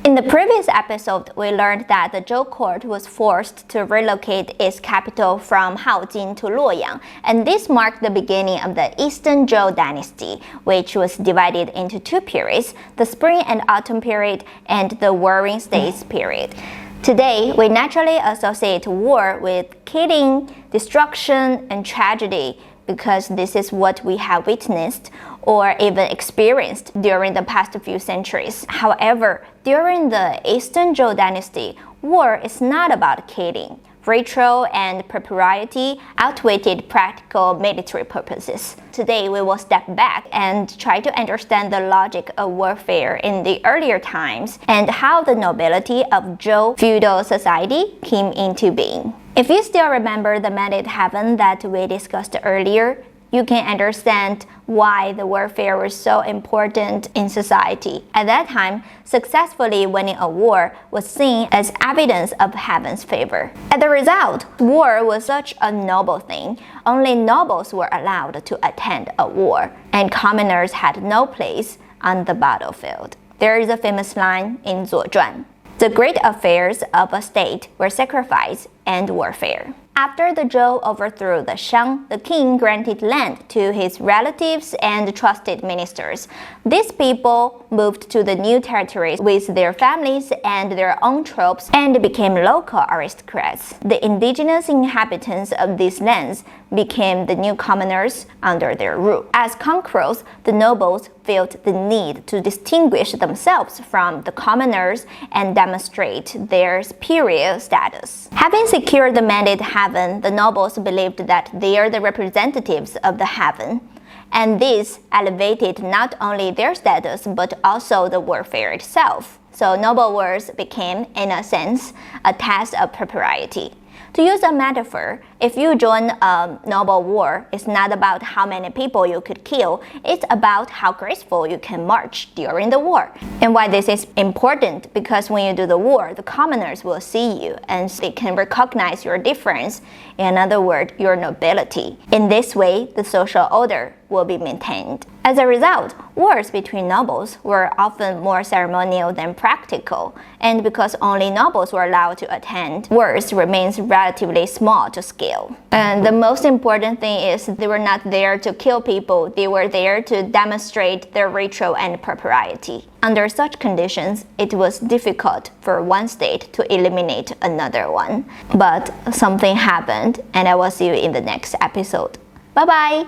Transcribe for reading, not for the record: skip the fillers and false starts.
In the previous episode, we learned that the Zhou court was forced to relocate its capital from Haojin to Luoyang, and this marked the beginning of the Eastern Zhou Dynasty, which was divided into two periods, the Spring and Autumn period and the Warring States period. Today, we naturally associate war with killing, destruction, and tragedy because this is what we have witnessed or even experienced during the past few centuries. However, during the Eastern Zhou Dynasty, war is not about killing. Ritual and propriety outweighed practical military purposes. Today, we will step back and try to understand the logic of warfare in the earlier times and how the nobility of Zhou feudal society came into being. If you still remember the mandate heaven that we discussed earlier, you can understand why the warfare was so important in society. At that time, successfully winning a war was seen as evidence of heaven's favor. As a result, war was such a noble thing. Only nobles were allowed to attend a war, and commoners had no place on the battlefield. There is a famous line in 左传. The great affairs of a state were sacrifice and warfare. After the Zhou overthrew the Shang, the king granted land to his relatives and trusted ministers. These people moved to the new territories with their families and their own troops and became local aristocrats. The indigenous inhabitants of these lands became the new commoners under their rule. As conquerors, the nobles felt the need to distinguish themselves from the commoners and demonstrate their superior status. Having secured the mandate heaven, the nobles believed that they are the representatives of the heaven, and this elevated not only their status but also the warfare itself. So noble wars became, in a sense, a test of propriety. To use a metaphor, if you join a noble war, it's not about how many people you could kill, it's about how graceful you can march during the war. And why this is important, because when you do the war, the commoners will see you and they can recognize your difference, in other words, your nobility. In this way, the social order will be maintained. As a result, wars between nobles were often more ceremonial than practical, and because only nobles were allowed to attend, wars remains relatively small to scale. And the most important thing is they were not there to kill people, they were there to demonstrate their ritual and propriety. Under such conditions, it was difficult for one state to eliminate another one. But something happened, and I will see you in the next episode. Bye bye!